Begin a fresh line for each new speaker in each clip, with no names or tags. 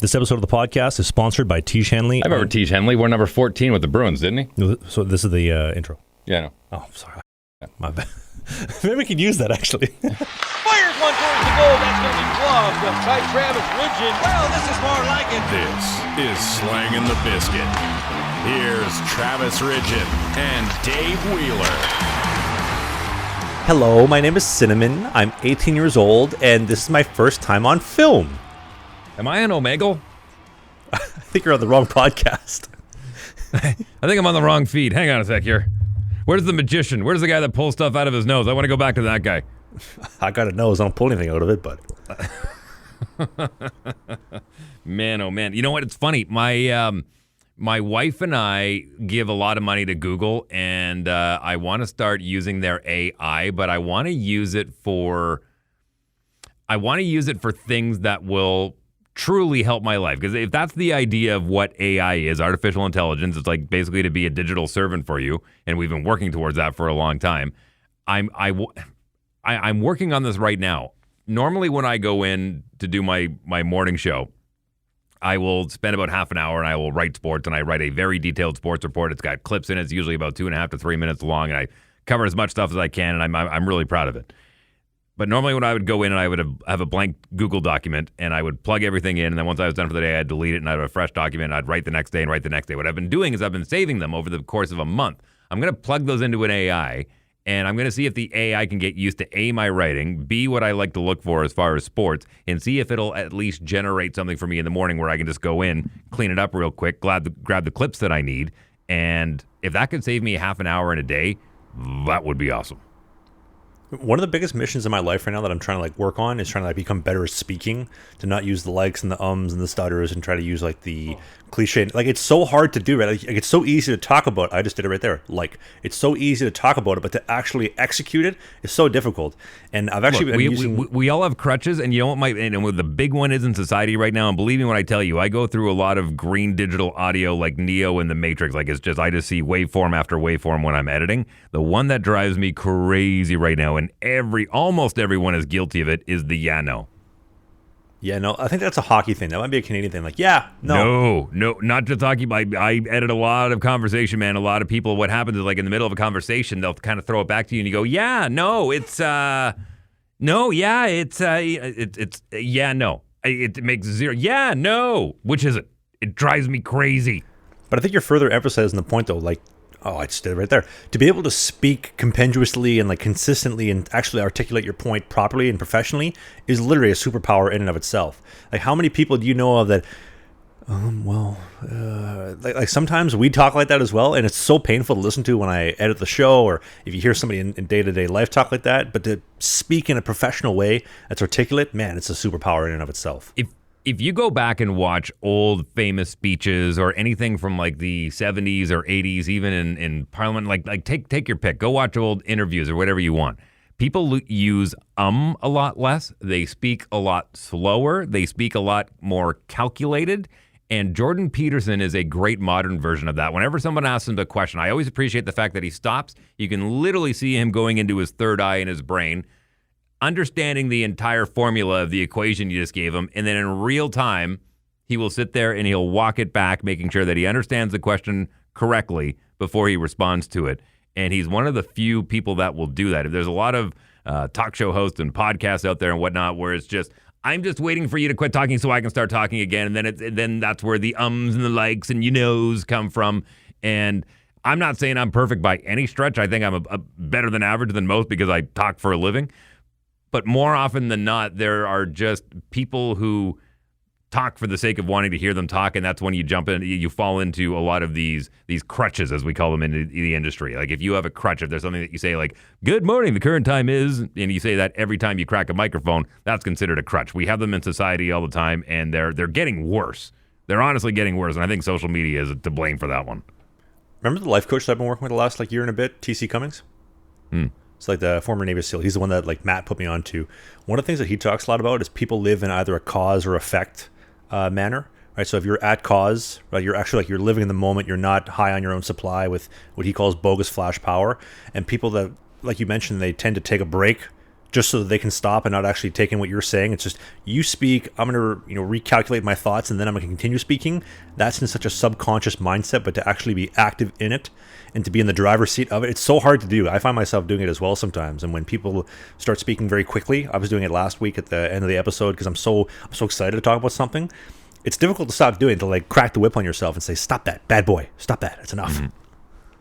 This episode of the podcast is sponsored by Tiege Hanley.
I remember Tiege Hanley wore number 14 with the Bruins, didn't he?
So this is the intro.
Yeah, I know.
Oh, sorry. My bad. Maybe we could use that, actually.
Fires one towards the goal. That's going to be blocked by Travis Ridgen. Well, this is more like it.
This is Slangin The Bizkit. Here's Travis Ridgen and Dave Wheeler.
Hello, my name is Cinnamon. I'm 18 years old, and this is my first time on film.
Am I an Omegle?
I think you're on the wrong podcast.
I think I'm on the wrong feed. Hang on a sec here. Where's the magician? Where's the guy that pulls stuff out of his nose? I want to go back to that guy.
I got a nose. I don't pull anything out of it, but...
Man, oh man. You know what? It's funny. My wife and I give a lot of money to Google, and I want to start using their AI, but I want to use it for things that will truly help my life. Because if that's the idea of what AI is, artificial intelligence, it's like basically to be a digital servant for you, and we've been working towards that for a long time. I'm working on this right now. Normally when I go in to do my morning show, I will spend about half an hour and I will write sports, and I write a very detailed sports report. It's got clips in it. It's usually about 2.5 to 3 minutes long, and I cover as much stuff as I can, and I'm really proud of it. But normally when I would go in and I would have a blank Google document, and I would plug everything in, and then once I was done for the day, I'd delete it, and I'd have a fresh document, and I'd write the next day and write the next day. What I've been doing is I've been saving them over the course of a month. I'm going to plug those into an AI, and I'm going to see if the AI can get used to A, my writing, B, what I like to look for as far as sports, and see if it'll at least generate something for me in the morning where I can just go in, clean it up real quick, grab the clips that I need, and if that could save me half an hour in a day, that would be awesome.
One of the biggest missions in my life right now that I'm trying to work on is trying to become better at speaking, to not use the likes and the ums and the stutters, and try to use the cliche. It's so hard to do, right? It's so easy to talk about. I just did it right there. It's so easy to talk about it, but to actually execute it is so difficult. And I've actually
we all have crutches, and you know what and the big one is in society right now. And believe me when I tell you, I go through a lot of green digital audio like Neo in the Matrix. I just see waveform after waveform when I'm editing. The one that drives me crazy right now, and almost everyone is guilty of it, is the yeah no.
Yeah, no, I think that's a hockey thing. That might be a Canadian thing. Yeah, no.
No, not just hockey. I edit a lot of conversation, man. A lot of people, what happens is in the middle of a conversation, they'll kind of throw it back to you and you go, yeah, no, it's, no, yeah, it's, yeah, no. It makes zero. Yeah, no. Which is it? It drives me crazy.
But I think you're further emphasizing the point, though, I just did it right there. To be able to speak compendiously and consistently and actually articulate your point properly and professionally is literally a superpower in and of itself. How many people do you know of that? Sometimes we talk like that as well, and it's so painful to listen to when I edit the show, or if you hear somebody in day-to-day life talk like that. But to speak in a professional way that's articulate, man, it's a superpower in and of itself.
If you go back and watch old famous speeches or anything from the 70s or 80s, even in Parliament, take your pick. Go watch old interviews or whatever you want. People use a lot less. They speak a lot slower. They speak a lot more calculated. And Jordan Peterson is a great modern version of that. Whenever someone asks him a question, I always appreciate the fact that he stops. You can literally see him going into his third eye in his brain, understanding the entire formula of the equation you just gave him, and then in real time, he will sit there and he'll walk it back, making sure that he understands the question correctly before he responds to it. And he's one of the few people that will do that. There's a lot of talk show hosts and podcasts out there and whatnot where it's just, I'm just waiting for you to quit talking so I can start talking again, and then that's where the ums and the likes and you knows come from. And I'm not saying I'm perfect by any stretch. I think I'm a better than average than most because I talk for a living. But more often than not, there are just people who talk for the sake of wanting to hear them talk, and that's when you jump in, you fall into a lot of these crutches, as we call them in the industry. If you have a crutch, if there's something that you say good morning, the current time is, and you say that every time you crack a microphone, that's considered a crutch. We have them in society all the time, and they're getting worse. They're honestly getting worse, and I think social media is to blame for that one.
Remember the life coach that I've been working with the last year and a bit, TC Cummings? It's the former Navy SEAL. He's the one that Matt put me on to. One of the things that he talks a lot about is people live in either a cause or effect manner, right? So if you're at cause, right, you're actually you're living in the moment. You're not high on your own supply with what he calls bogus flash power. And people that, like you mentioned, they tend to take a break just so that they can stop and not actually take in what you're saying. It's just, you speak, I'm going to recalculate my thoughts, and then I'm going to continue speaking. That's in such a subconscious mindset, but to actually be active in it and to be in the driver's seat of it, it's so hard to do. I find myself doing it as well sometimes. And when people start speaking very quickly, I was doing it last week at the end of the episode because I'm so excited to talk about something. It's difficult to stop doing, to like crack the whip on yourself and say, stop that, bad boy, stop that, it's enough.
Mm-hmm.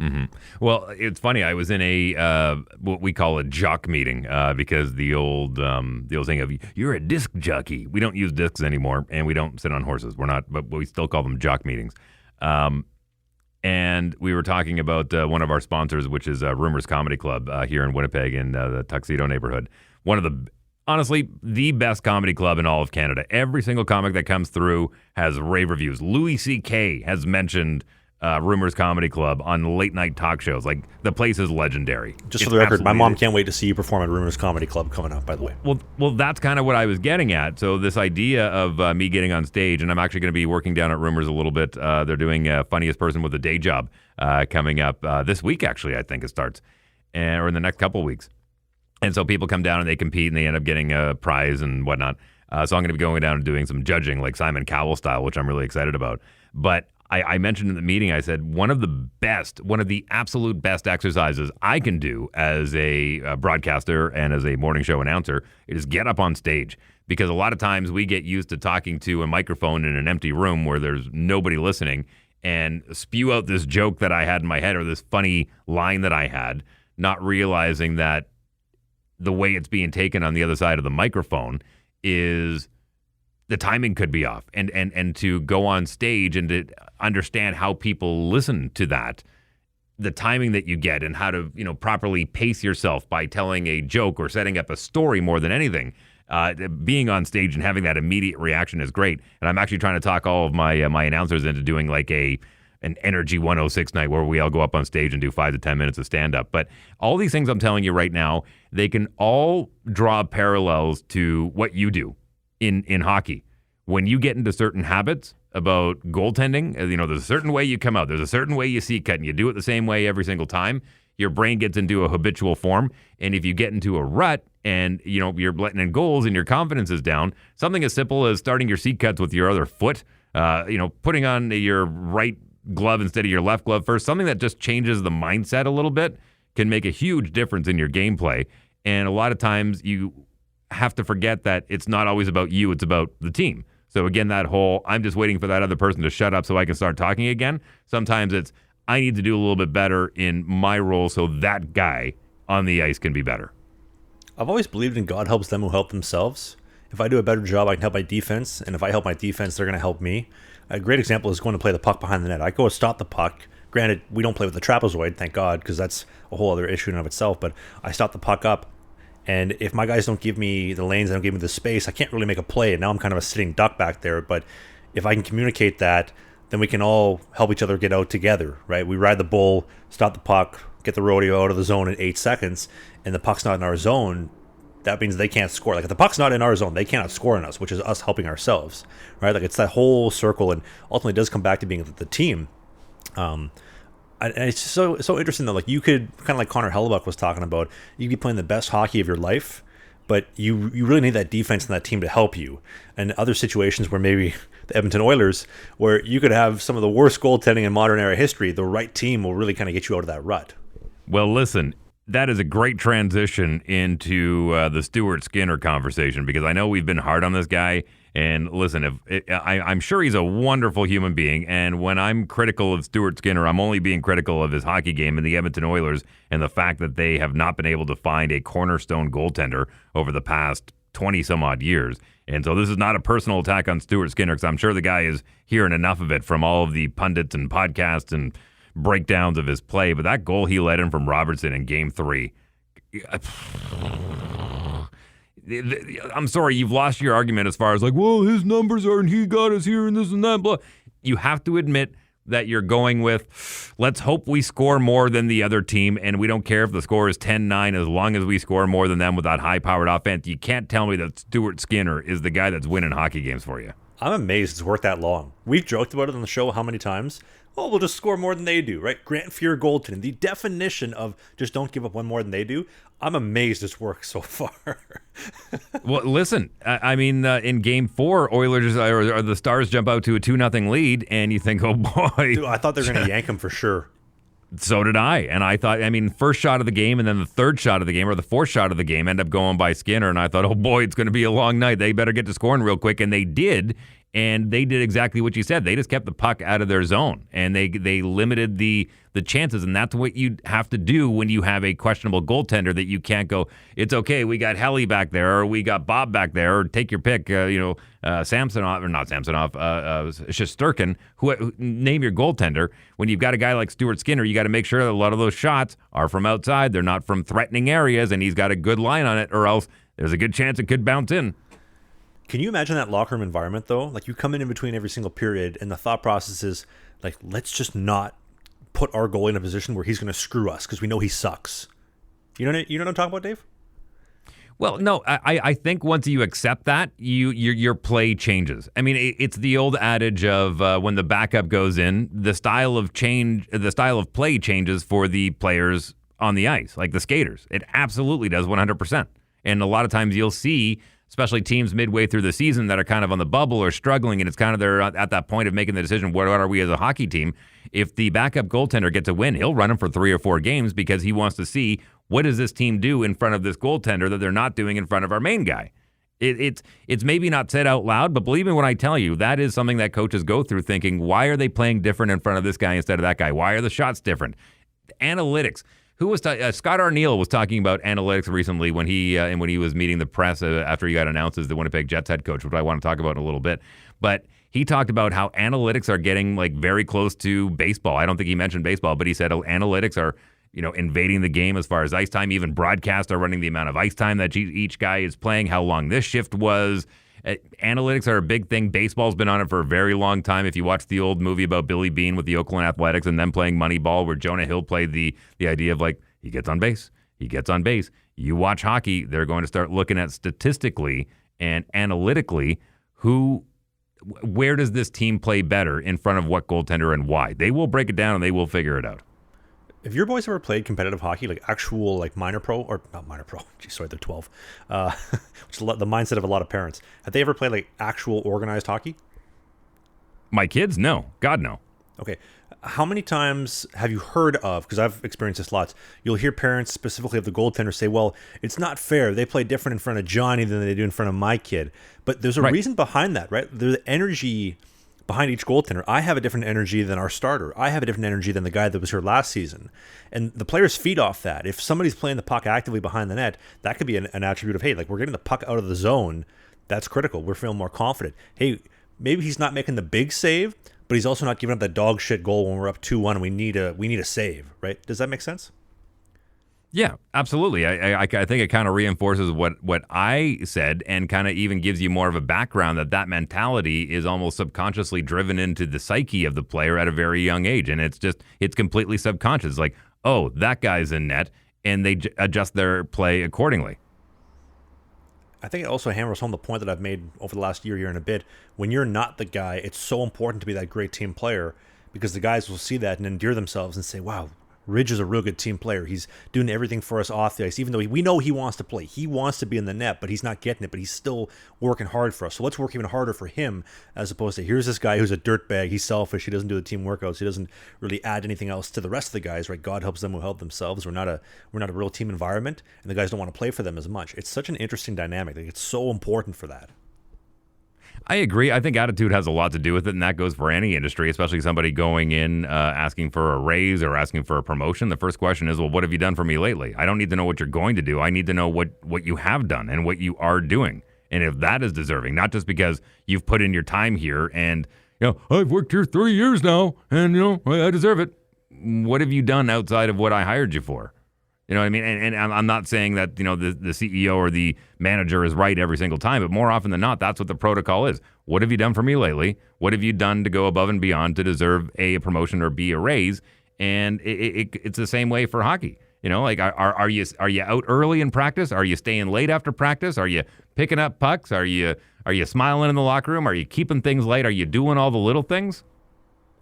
Mm-hmm. Well, it's funny. I was in a what we call a jock meeting because the old saying of "you're a disc jockey." We don't use discs anymore, and we don't sit on horses. We're not, but we still call them jock meetings. And we were talking about one of our sponsors, which is Rumors Comedy Club here in Winnipeg in the Tuxedo neighborhood. One of the honestly the best comedy club in all of Canada. Every single comic that comes through has rave reviews. Louis C.K. has mentioned Rumors Comedy Club on late night talk shows. Like, the place is legendary.
Just for the record, my mom can't wait to see you perform at Rumors Comedy Club coming up, by the way.
Well, that's kind of what I was getting at. So this idea of me getting on stage, and I'm actually going to be working down at Rumors a little bit. They're doing Funniest Person with a Day Job coming up this week, actually, I think it starts, or in the next couple of weeks. And so people come down and they compete and they end up getting a prize and whatnot. So I'm going to be going down and doing some judging, like Simon Cowell style, which I'm really excited about. But I mentioned in the meeting, I said, one of the absolute best exercises I can do as a broadcaster and as a morning show announcer is get up on stage. Because a lot of times we get used to talking to a microphone in an empty room where there's nobody listening and spew out this joke that I had in my head or this funny line that I had, not realizing that the way it's being taken on the other side of the microphone is the timing could be off. And to go on stage and to understand how people listen to that, the timing that you get and how to, properly pace yourself by telling a joke or setting up a story more than anything. Being on stage and having that immediate reaction is great. And I'm actually trying to talk all of my announcers into doing like an Energy 106 night where we all go up on stage and do 5 to 10 minutes of stand-up. But all these things I'm telling you right now, they can all draw parallels to what you do in hockey. When you get into certain habits about goaltending, there's a certain way you come out. There's a certain way you see cut, and you do it the same way every single time. Your brain gets into a habitual form. And if you get into a rut and, you're letting in goals and your confidence is down, something as simple as starting your seat cuts with your other foot, putting on your right glove instead of your left glove first, something that just changes the mindset a little bit can make a huge difference in your gameplay. And a lot of times you have to forget that it's not always about you, it's about the team. So again, that whole, I'm just waiting for that other person to shut up so I can start talking again. Sometimes it's, I need to do a little bit better in my role so that guy on the ice can be better.
I've always believed in God helps them who help themselves. If I do a better job, I can help my defense. And if I help my defense, they're going to help me. A great example is going to play the puck behind the net. I go and stop the puck. Granted, we don't play with the trapezoid, thank God, because that's a whole other issue in and of itself. But I stop the puck up. And if my guys don't give me the lanes, they don't give me the space, I can't really make a play. And now I'm kind of a sitting duck back there. But if I can communicate that, then we can all help each other get out together, right? We ride the bull, stop the puck, get the rodeo out of the zone in 8 seconds, and the puck's not in our zone. That means they can't score. Like, if the puck's not in our zone, they cannot score on us, which is us helping ourselves, right? Like, it's that whole circle, and ultimately it does come back to being the team. And it's so interesting, though. Like, you could, kind of like Connor Hellebuck was talking about, you could be playing the best hockey of your life, but you really need that defense and that team to help you. And other situations where maybe the Edmonton Oilers, where you could have some of the worst goaltending in modern era history, the right team will really kind of get you out of that rut.
Well, listen, that is a great transition into the Stuart Skinner conversation, because I know we've been hard on this guy. And listen, I'm sure he's a wonderful human being. And when I'm critical of Stuart Skinner, I'm only being critical of his hockey game and the Edmonton Oilers and the fact that they have not been able to find a cornerstone goaltender over the past 20-some-odd years. And so this is not a personal attack on Stuart Skinner, because I'm sure the guy is hearing enough of it from all of the pundits and podcasts and breakdowns of his play. But that goal he let in from Robertson in Game 3... I'm sorry, you've lost your argument as far as like, well, his numbers are, and he got us here and this and that, blah. You have to admit that you're going with, let's hope we score more than the other team, and we don't care if the score is 10-9 as long as we score more than them with that high-powered offense. You can't tell me that Stuart Skinner is the guy that's winning hockey games for you.
I'm amazed it's worked that long. We've joked about it on the show how many times? Oh, we'll just score more than they do, right? Grant fear goaltending, the definition of just don't give up one more than they do. I'm amazed it's worked so far.
Well, listen, I mean, in Game 4, Oilers or the Stars jump out to a 2-0 lead, and you think, oh boy.
Dude, I thought they were going to yank him for sure.
So did I. And I thought, first shot of the game and then the third shot of the game or the fourth shot of the game end up going by Skinner. And I thought, oh boy, it's going to be a long night. They better get to scoring real quick. And they did. And they did exactly what you said. They just kept the puck out of their zone. And they limited the chances. And that's what you have to do when you have a questionable goaltender, that you can't go, it's okay, we got Helly back there, or we got Bob back there, or take your pick, Samsonov, or not Samsonov, Shesterkin, who name your goaltender. When you've got a guy like Stuart Skinner, you got to make sure that a lot of those shots are from outside. They're not from threatening areas, and he's got a good line on it, or else there's a good chance it could bounce in.
Can you imagine that locker room environment, though? Like, you come in between every single period, and the thought process is, like, let's just not put our goalie in a position where he's going to screw us because we know he sucks. You know what I'm talking about, Dave?
Well, no, I think once you accept that, your play changes. I mean, it's the old adage of when the backup goes in, the style of play changes for the players on the ice, like the skaters. It absolutely does 100%. And a lot of times you'll see, especially teams midway through the season that are kind of on the bubble or struggling, and it's kind of they're at that point of making the decision, what are we as a hockey team? If the backup goaltender gets a win, he'll run him for 3 or 4 games because he wants to see, what does this team do in front of this goaltender that they're not doing in front of our main guy? It's maybe not said out loud, but believe me when I tell you, that is something that coaches go through, thinking, why are they playing different in front of this guy instead of that guy? Why are the shots different? Analytics. Scott Arniel was talking about analytics recently when he was meeting the press after he got announced as the Winnipeg Jets head coach, which I want to talk about in a little bit. But he talked about how analytics are getting like very close to baseball. I don't think he mentioned baseball, but he said analytics are invading the game as far as ice time. Even broadcasts are running the amount of ice time that each guy is playing, how long this shift was. Analytics are a big thing. Baseball's been on it for a very long time. If you watch the old movie about Billy Bean with the Oakland Athletics and them playing Moneyball, where Jonah Hill played the idea of like, he gets on base. You watch hockey, they're going to start looking at statistically and analytically where does this team play better in front of what goaltender and why. They will break it down and they will figure it out.
Have your boys ever played competitive hockey, like actual, like minor pro, or not minor pro? Geez, sorry, they're 12. Which is the mindset of a lot of parents. Have they ever played like actual organized hockey?
My kids? No. God, no.
Okay. How many times have you heard of, because I've experienced this lots, you'll hear parents specifically of the goaltender say, well, it's not fair. They play different in front of Johnny than they do in front of my kid. But there's a reason behind that, right? There's the energy behind each goaltender. I have a different energy than our starter. I have a different energy than the guy that was here last season. And the players feed off that. If somebody's playing the puck actively behind the net, that could be an attribute of, hey, like, we're getting the puck out of the zone. That's critical. We're feeling more confident. Hey, maybe he's not making the big save, but he's also not giving up that dog shit goal when we're up 2-1 and we need a save, right? Does that make sense?
Yeah, absolutely. I think it kind of reinforces what I said, and kind of even gives you more of a background that mentality is almost subconsciously driven into the psyche of the player at a very young age. And it's completely subconscious. Like, oh, that guy's in net, and they adjust their play accordingly.
I think it also hammers home the point that I've made over the last year and a bit. When you're not the guy, it's so important to be that great team player, because the guys will see that and endear themselves and say, wow, Ridge is a real good team player. He's doing everything for us off the ice, even though we know he wants to play. He wants to be in the net, but he's not getting it, but he's still working hard for us. So let's work even harder for him, as opposed to, here's this guy who's a dirtbag. He's selfish. He doesn't do the team workouts. He doesn't really add anything else to the rest of the guys, right? God helps them who help themselves. We're not a real team environment, and the guys don't want to play for them as much. It's such an interesting dynamic. Like, it's so important for that.
I agree. I think attitude has a lot to do with it, and that goes for any industry, especially somebody going in asking for a raise or asking for a promotion. The first question is, well, what have you done for me lately? I don't need to know what you're going to do. I need to know what you have done and what you are doing. And if that is deserving, not just because you've put in your time here and, I've worked here 3 years now and, I deserve it. What have you done outside of what I hired you for? You know what I mean? And I'm not saying that, the CEO or the manager is right every single time, but more often than not, that's what the protocol is. What have you done for me lately? What have you done to go above and beyond to deserve A, a promotion, or B, a raise? And it's the same way for hockey. Like, are you out early in practice? Are you staying late after practice? Are you picking up pucks? Are you smiling in the locker room? Are you keeping things light? Are you doing all the little things?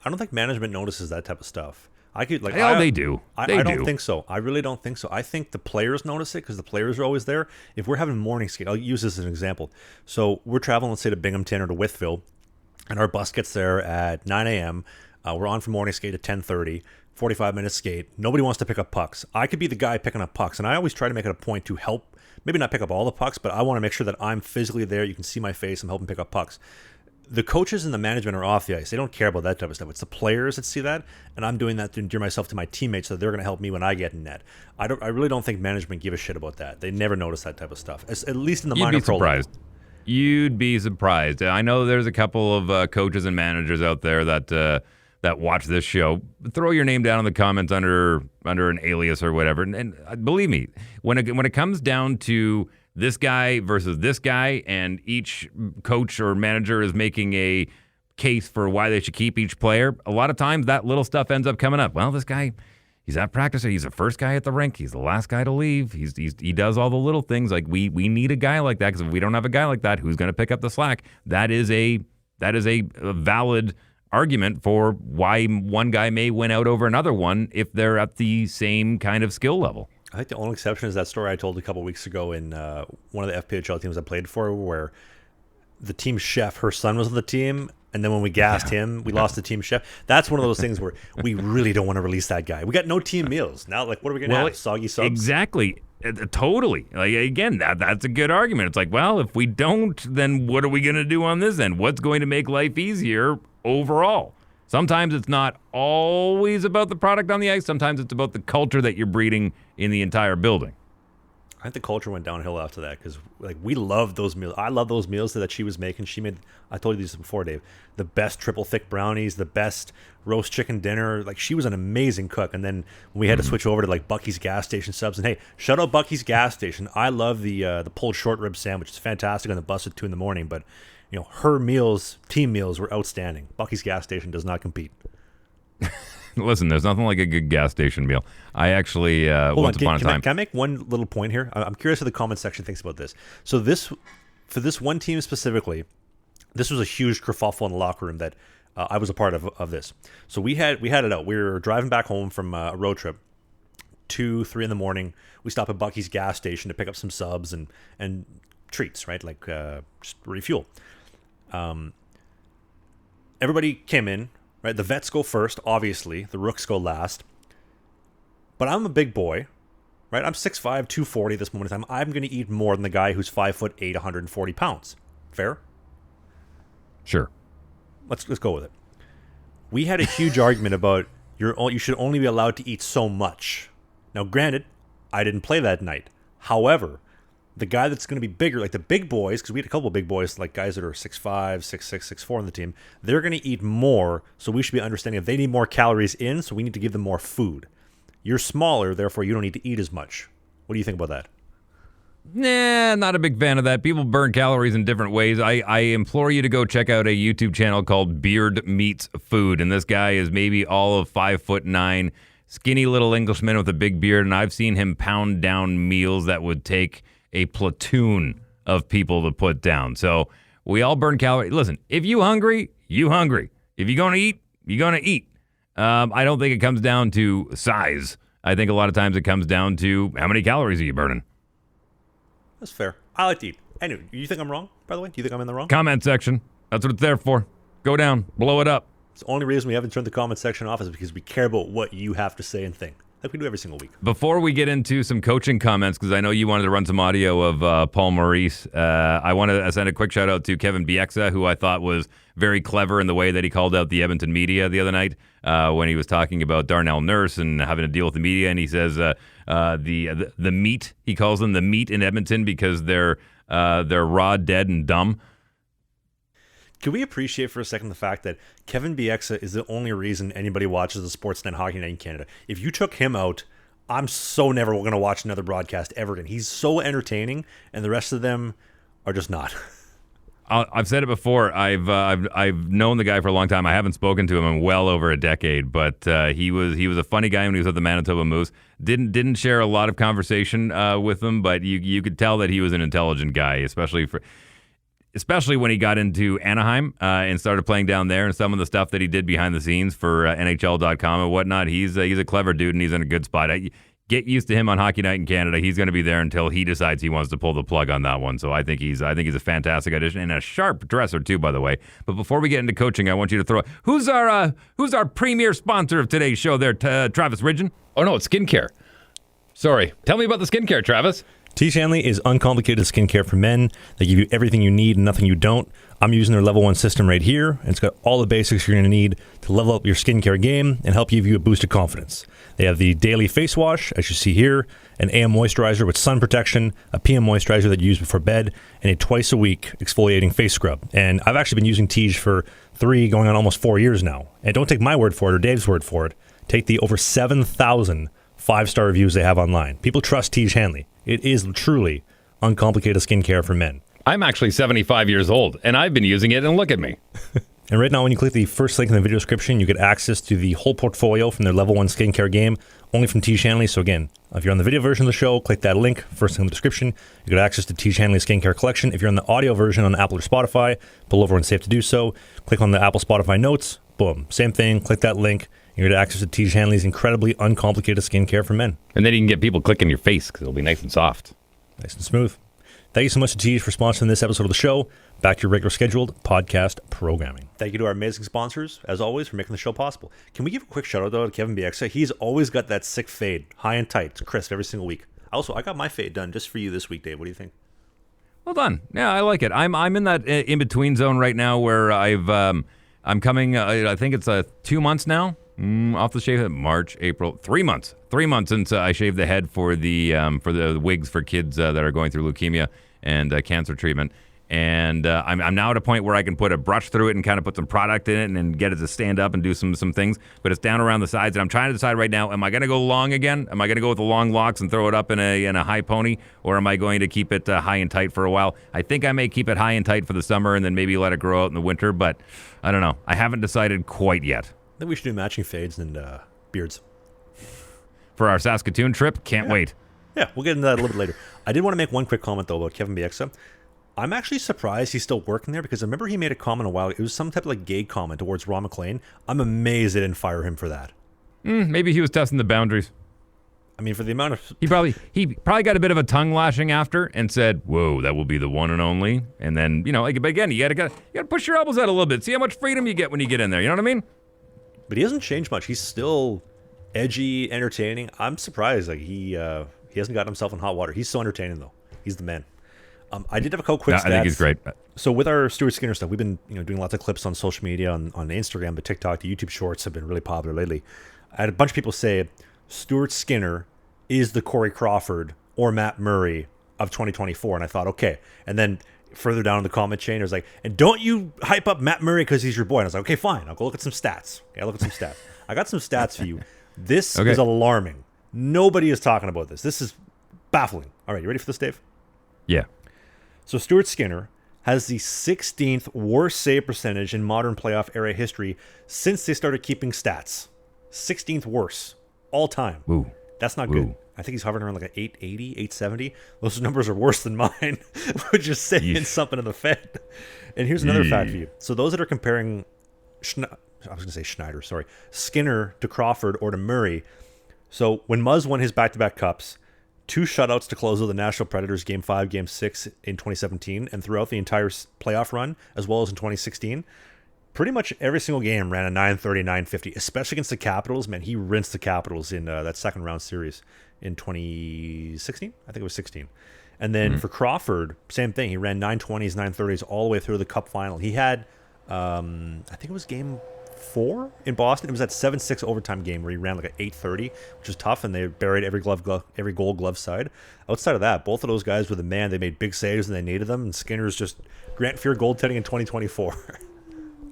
I don't think management notices that type of stuff.
They do.
I don't think so. I really don't think so. I think the players notice it because the players are always there. If we're having morning skate, I'll use this as an example. So we're traveling, let's say, to Binghamton or to Wytheville, and our bus gets there at 9 a.m. We're on for morning skate at 10:30, 45-minute skate. Nobody wants to pick up pucks. I could be the guy picking up pucks, and I always try to make it a point to help, maybe not pick up all the pucks, but I want to make sure that I'm physically there. You can see my face. I'm helping pick up pucks. The coaches and the management are off the ice. They don't care about that type of stuff. It's the players that see that, and I'm doing that to endear myself to my teammates so they're going to help me when I get in net. I really don't think management give a shit about that. They never notice that type of stuff, at least in the minor pro level.
You'd be surprised. I know there's a couple of coaches and managers out there that watch this show. Throw your name down in the comments under an alias or whatever. And believe me, when it comes down to this guy versus this guy, and each coach or manager is making a case for why they should keep each player, a lot of times that little stuff ends up coming up. Well, this guy, he's at practice, he's the first guy at the rink, he's the last guy to leave, he does all the little things. Like we need a guy like that, because if we don't have a guy like that, who's going to pick up the slack? That is a valid argument for why one guy may win out over another one if they're at the same kind of skill level.
I think the only exception is that story I told a couple weeks ago in one of the FPHL teams I played for, where the team chef, her son was on the team, and then when we gassed him, we lost the team chef. That's one of those things where we really don't want to release that guy. We got no team meals. Now, like, what are we going to have? Soggy subs?
Exactly. Totally. Like, again, that's a good argument. It's like, well, if we don't, then what are we going to do on this end? What's going to make life easier overall? Sometimes it's not always about the product on the ice. Sometimes it's about the culture that you're breeding in the entire building.
I think the culture went downhill after that, because we loved those meals. I love those meals that she was making. She made, I told you this before, Dave, the best triple thick brownies, the best roast chicken dinner. Like, she was an amazing cook. And then we had to switch over to like Bucky's gas station subs. And hey, shout out Bucky's gas station. I love the pulled short rib sandwich. It's fantastic on the bus at 2 a.m. But her meals, team meals, were outstanding. Bucky's gas station does not compete.
Listen, there's nothing like a good gas station meal. I actually, once upon a time...
Can I make one little point here? I'm curious how the comment section thinks about this. So for this one team specifically, this was a huge kerfuffle in the locker room that I was a part of this. So we had it out. We were driving back home from a road trip, 2, 3 in the morning. We stopped at Bucky's gas station to pick up some subs and treats, right? Like just refuel. Everybody came in, right? The vets go first, obviously. The rooks go last. But I'm a big boy, right? I'm 6'5", 240 this moment in time. I'm going to eat more than the guy who's 5'8", 140 pounds. Fair?
Sure.
Let's go with it. We had a huge argument about you should only be allowed to eat so much. Now, granted, I didn't play that night. However, the guy that's going to be bigger, like the big boys, because we had a couple of big boys, like guys that are 6'5", 6'6", 6'4 on the team, they're going to eat more, so we should be understanding if they need more calories in, so we need to give them more food. You're smaller, therefore you don't need to eat as much. What do you think about that?
Nah, not a big fan of that. People burn calories in different ways. I implore you to go check out a YouTube channel called Beard Meets Food, and this guy is maybe all of 5'9", skinny little Englishman with a big beard, and I've seen him pound down meals that would take a platoon of people to put down. So we all burn calories. Listen, if you hungry, you hungry. If you're going to eat, you're going to eat. I don't think it comes down to size. I think a lot of times it comes down to how many calories are you burning.
That's fair. I like to eat. Anyway, you think I'm wrong, by the way? Do you think I'm in the wrong?
Comment section. That's what it's there for. Go down. Blow it up.
It's the only reason we haven't turned the comment section off is because we care about what you have to say and think. Like we do every single week.
Before we get into some coaching comments, because I know you wanted to run some audio of Paul Maurice, I want to send a quick shout out to Kevin Bieksa, who I thought was very clever in the way that he called out the Edmonton media the other night when he was talking about Darnell Nurse and having to deal with the media. And he says the meat, he calls them the meat in Edmonton because they're raw, dead, and dumb.
Can we appreciate for a second the fact that Kevin Bieksa is the only reason anybody watches the Sportsnet Hockey Night in Canada? If you took him out, I'm so never going to watch another broadcast ever again. He's so entertaining, and the rest of them are just not.
I've said it before. I've known the guy for a long time. I haven't spoken to him in well over a decade, but he was a funny guy when he was at the Manitoba Moose. Didn't share a lot of conversation with him, but you could tell that he was an intelligent guy, especially when he got into Anaheim and started playing down there, and some of the stuff that he did behind the scenes for NHL.com and whatnot. He's a clever dude, and he's in a good spot. Get used to him on Hockey Night in Canada. He's going to be there until he decides he wants to pull the plug on that one. So I think he's a fantastic addition and a sharp dresser too, by the way. But before we get into coaching, I want you to throw who's our premier sponsor of today's show there, Travis Ridgen?
Oh no, it's skincare. Sorry, tell me about the skincare, Travis.
Tiege Hanley is uncomplicated skincare for men. They give you everything you need and nothing you don't. I'm using their level 1 system right here, and it's got all the basics you're going to need to level up your skincare game and help give you a boost of confidence. They have the daily face wash, as you see here, an AM moisturizer with sun protection, a PM moisturizer that you use before bed, and a twice-a-week exfoliating face scrub. And I've actually been using Tiege for 3, going on almost 4 years now. And don't take my word for it or Dave's word for it. Take the over 7,000 5-star reviews they have online. People trust Tiege Hanley. It is truly uncomplicated skincare for men.
I'm actually 75 years old, and I've been using it, and look at me.
And right now, when you click the first link in the video description, you get access to the whole portfolio from their level 1 skincare game, only from Tiege Hanley. So again, if you're on the video version of the show, click that link, first link in the description. You get access to Tiege Hanley's skincare collection. If you're on the audio version on Apple or Spotify, pull over and save to do so. Click on the Apple Spotify notes, boom, same thing, click that link. You get access to Tiege Hanley's incredibly uncomplicated skincare for men.
And then you can get people clicking your face because it'll be nice and soft.
Nice and smooth. Thank you so much to Tiege for sponsoring this episode of the show. Back to your regular scheduled podcast programming. Thank you to our amazing sponsors, as always, for making the show possible. Can we give a quick shout out, though, to Kevin Bieksa? He's always got that sick fade, high and tight. It's crisp every single week. Also, I got my fade done just for you this week, Dave. What do you think?
Well done. Yeah, I like it. I'm in that in-between zone right now where I'm coming, I think it's 2 months now. Off the shave, March, April, 3 months. 3 months since I shaved the head for the wigs for kids that are going through leukemia and cancer treatment. And I'm now at a point where I can put a brush through it and kind of put some product in it and get it to stand up and do some things. But it's down around the sides, and I'm trying to decide right now: am I going to go long again? Am I going to go with the long locks and throw it up in a high pony, or am I going to keep it high and tight for a while? I think I may keep it high and tight for the summer and then maybe let it grow out in the winter. But I don't know. I haven't decided quite yet.
I think we should do matching fades and beards.
For our Saskatoon trip, can't wait.
Yeah, we'll get into that a little bit later. I did want to make one quick comment, though, about Kevin Bieksa. I'm actually surprised he's still working there because I remember he made a comment a while ago. It was some type of like gay comment towards Ron McLean. I'm amazed they didn't fire him for that.
Maybe he was testing the boundaries.
I mean, for the amount of...
He probably got a bit of a tongue lashing after and said, whoa, that will be the one and only. And then, but again, you gotta push your elbows out a little bit. See how much freedom you get when you get in there. You know what I mean?
But he hasn't changed much. He's still edgy, entertaining. I'm surprised. Like he hasn't gotten himself in hot water. He's so entertaining, though. He's the man. I did have a couple quick stats.
I think he's great.
So with our Stuart Skinner stuff, we've been doing lots of clips on social media, on Instagram, but TikTok, the YouTube Shorts have been really popular lately. I had a bunch of people say Stuart Skinner is the Corey Crawford or Matt Murray of 2024, and I thought, okay. And then further down in the comment chain, it was like, and don't you hype up Matt Murray because he's your boy. And I was like, okay, fine. I'll go look at some stats. Okay, I'll look at some stats. I got some stats for you. This is alarming. Nobody is talking about this. This is baffling. All right, you ready for this, Dave?
Yeah.
So Stuart Skinner has the 16th worst save percentage in modern playoff era history since they started keeping stats. 16th worst all time.
Ooh.
That's not good. I think he's hovering around like an 880, 870. Those numbers are worse than mine, which is saying something in the Fed. And here's another fact for you. So those that are comparing, Skinner to Crawford or to Murray. So when Muzz won his back-to-back cups, 2 shutouts to close out the Nashville Predators Game 5, Game 6 in 2017, and throughout the entire playoff run, as well as in 2016, pretty much every single game ran a 930, 950, especially against the Capitals. Man, he rinsed the Capitals in that second round series in 2016. I think it was 16. And then for Crawford, same thing. He ran 920s, 930s all the way through the Cup final. He had, I think it was Game 4 in Boston. It was that 7-6 overtime game where he ran like an 830, which was tough, and they buried every goal glove side. Outside of that, both of those guys were the man. They made big saves and they needed them. And Skinner's just Grant Fuhr goaltending in 2024.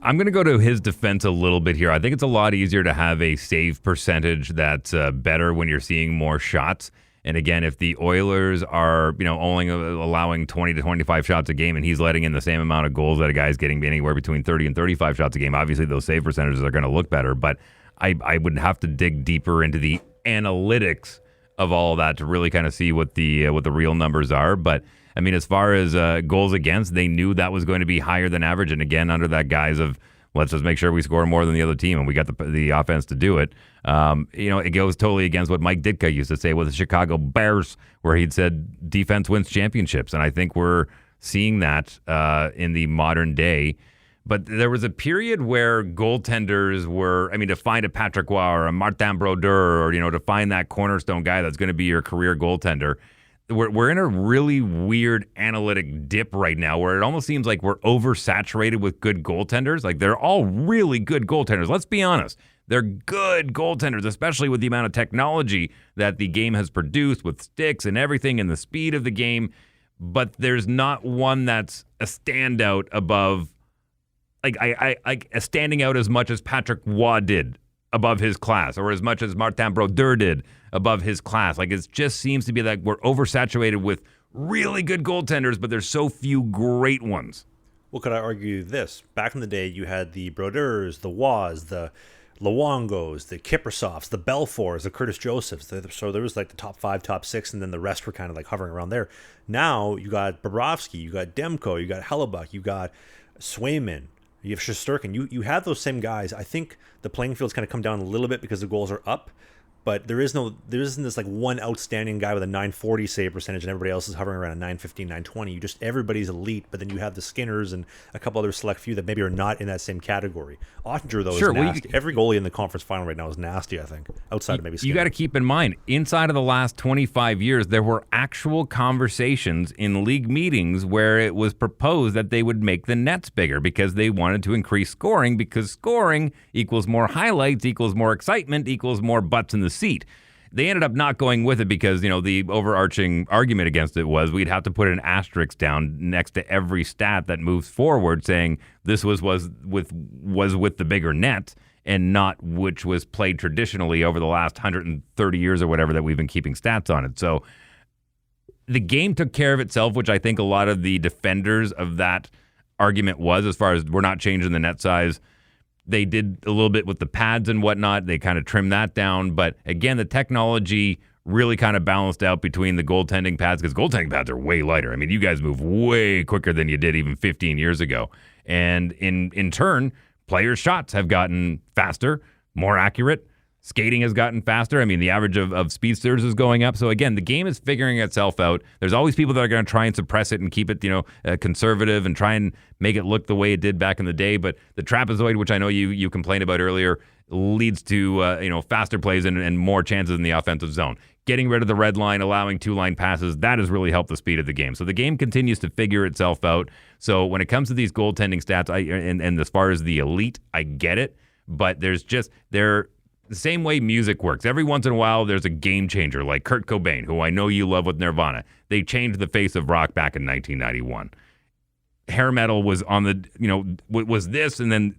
I'm going to go to his defense a little bit here. I think it's a lot easier to have a save percentage that's better when you're seeing more shots. And again, if the Oilers are, only allowing 20 to 25 shots a game and he's letting in the same amount of goals that a guy's getting anywhere between 30 and 35 shots a game, obviously those save percentages are going to look better. But I would have to dig deeper into the analytics of all of that to really kind of see what the real numbers are. But I mean, as far as goals against, they knew that was going to be higher than average. And again, under that guise of let's just make sure we score more than the other team, and we got the offense to do it. It goes totally against what Mike Ditka used to say with the Chicago Bears, where he'd said defense wins championships. And I think we're seeing that in the modern day. But there was a period where goaltenders were, to find a Patrick Roy or a Martin Brodeur, or, to find that cornerstone guy that's going to be your career goaltender. We're in a really weird analytic dip right now where it almost seems like we're oversaturated with good goaltenders. Like, they're all really good goaltenders. Let's be honest. They're good goaltenders, especially with the amount of technology that the game has produced with sticks and everything and the speed of the game. But there's not one that's a standout above, standing out as much as Patrick Roy did above his class, or as much as Martin Brodeur did above his class. Like, it just seems to be like we're oversaturated with really good goaltenders, but there's so few great ones.
Well, could I argue this? Back in the day, you had the Brodeurs, the Roys, the Luongos, the Kiprasovs, the Belfours, the Curtis Josephs. So there was like the top 5, top 6, and then the rest were kind of like hovering around there. Now you got Bobrovsky, you got Demko, you got Hellebuck, you got Swayman, you have Shesterkin. You have those same guys. I think the playing field's kind of come down a little bit because the goals are up, but there isn't this like one outstanding guy with a 940 save percentage and everybody else is hovering around a 915, 920. Everybody's elite, but then you have the Skinners and a couple other select few that maybe are not in that same category. Ottinger, though, is nasty. Every goalie in the conference final right now is nasty, I think, outside of maybe Skinner.
You got to keep in mind, inside of the last 25 years, there were actual conversations in league meetings where it was proposed that they would make the nets bigger because they wanted to increase scoring, because scoring equals more highlights, equals more excitement, equals more butts in the seat. They ended up not going with it because, the overarching argument against it was we'd have to put an asterisk down next to every stat that moves forward saying this was with the bigger net and not which was played traditionally over the last 130 years or whatever that we've been keeping stats on it. So the game took care of itself, which I think a lot of the defenders of that argument was, as far as we're not changing the net size. They did a little bit with the pads and whatnot. They kind of trimmed that down. But again, the technology really kind of balanced out between the goaltending pads, because goaltending pads are way lighter. I mean, you guys move way quicker than you did even 15 years ago. And in turn, players' shots have gotten faster, more accurate. Skating has gotten faster. I mean, the average of speedsters is going up. So again, the game is figuring itself out. There's always people that are going to try and suppress it and keep it, conservative and try and make it look the way it did back in the day. But the trapezoid, which I know you complained about earlier, leads to faster plays and more chances in the offensive zone. Getting rid of the red line, allowing 2-line passes, that has really helped the speed of the game. So the game continues to figure itself out. So when it comes to these goaltending stats, and as far as the elite, I get it. But they're the same way music works. Every once in a while, there's a game changer like Kurt Cobain, who I know you love with Nirvana. They changed the face of rock back in 1991. Hair metal was on was this, and then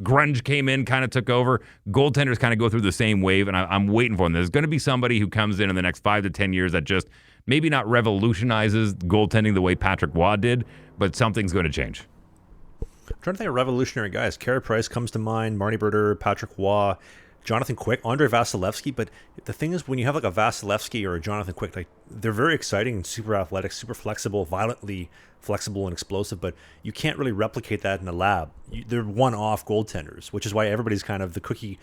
grunge came in, kind of took over. Goaltenders kind of go through the same wave, and I'm waiting for them. There's going to be somebody who comes in the next 5 to 10 years that just maybe not revolutionizes goaltending the way Patrick Roy did, but something's going to change.
I'm trying to think of revolutionary guys. Carey Price comes to mind, Marty Brodeur, Patrick Roy, Jonathan Quick, Andrei Vasilevsky. But the thing is, when you have like a Vasilevsky or a Jonathan Quick, like, they're very exciting and super athletic, super flexible, violently flexible and explosive, but you can't really replicate that in a lab. They're one-off goaltenders, which is why everybody's kind of the cookie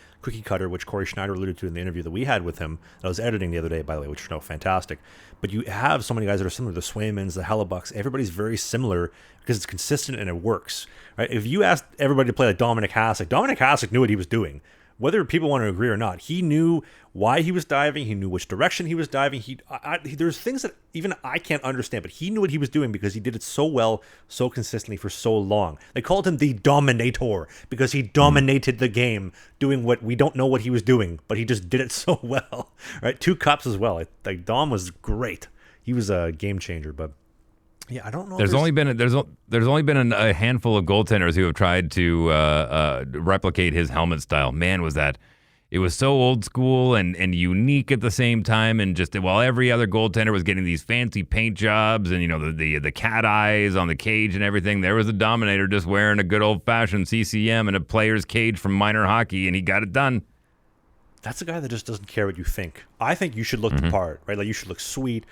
cutter, which Corey Schneider alluded to in the interview that we had with him, that I was editing the other day, by the way, which is fantastic. But you have so many guys that are similar, the Swaymans, the Hellebucks. Everybody's very similar because it's consistent and it works. Right? If you asked everybody to play like Dominik Hasek knew what he was doing. Whether people want to agree or not, he knew why he was diving. He knew which direction he was diving. There's things that even I can't understand, but he knew what he was doing because he did it so well, so consistently for so long. They called him the Dominator because he dominated the game, doing what we don't know what he was doing, but he just did it so well. Right? 2 cups as well. Like, Dom was great. He was a game changer, but. Yeah, I don't know.
There's only been a handful of goaltenders who have tried to replicate his helmet style. Man, was that it was so old school and unique at the same time. And just while every other goaltender was getting these fancy paint jobs and, the cat eyes on the cage and everything, there was a Dominator just wearing a good old-fashioned CCM in a player's cage from minor hockey, and he got it done.
That's a guy that just doesn't care what you think. I think you should look the part, right? Like, you should look sweet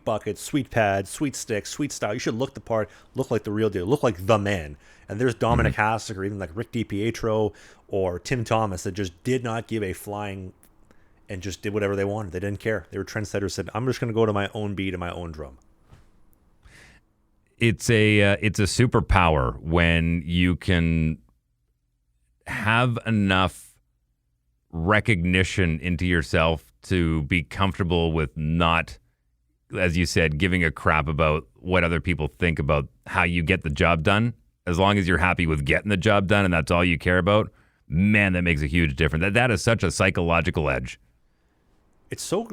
buckets, sweet pads, sweet sticks, sweet style. You should look the part, look like the real deal, look like the man. And there's Dominik Hasek or even like Rick DiPietro or Tim Thomas that just did not give a flying and just did whatever they wanted. They didn't care. They were trendsetters, said, I'm just going to go to my own beat and my own drum.
It's a superpower when you can have enough recognition into yourself to be comfortable with not, as you said, giving a crap about what other people think about how you get the job done. As long as you're happy with getting the job done and that's all you care about, man, that makes a huge difference. That is such a psychological edge.
It's so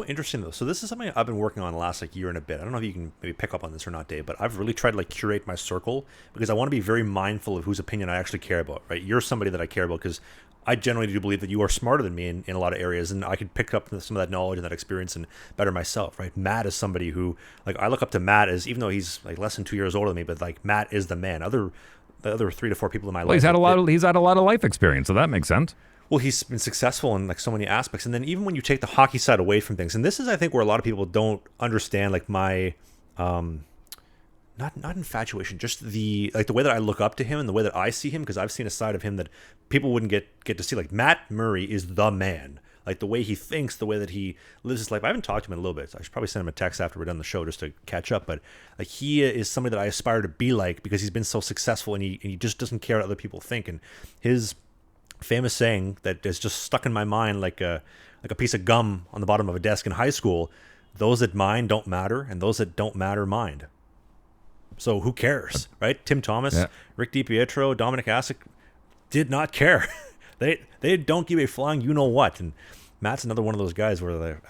interesting, though. So this is something I've been working on the last year and a bit. I don't know if you can maybe pick up on this or not, Dave, but I've really tried to curate my circle because I want to be very mindful of whose opinion I actually care about, right? You're somebody that I care about because I generally do believe that you are smarter than me in a lot of areas, and I could pick up some of that knowledge and that experience and better myself, right? Matt is somebody who, I look up to Matt as, even though he's less than 2 years older than me, but Matt is the man. The other 3 to 4 people in my life.
He's had a lot of life experience, so that makes sense.
Well, he's been successful in so many aspects. And then even when you take the hockey side away from things, and this is, I think, where a lot of people don't understand my not infatuation, just the way that I look up to him and the way that I see him, because I've seen a side of him that people wouldn't get to see. Matt Murray is the man. The way he thinks, the way that he lives his life. I haven't talked to him in a little bit, so I should probably send him a text after we're done the show just to catch up. But he is somebody that I aspire to be like because he's been so successful and he just doesn't care what other people think. And his famous saying that is just stuck in my mind like a piece of gum on the bottom of a desk in high school: those that mind don't matter, and those that don't matter mind. So who cares, right? Tim Thomas, Rick DiPietro, Dominik Hasek did not care. They don't give a flying you know what. And Matt's another one of those guys where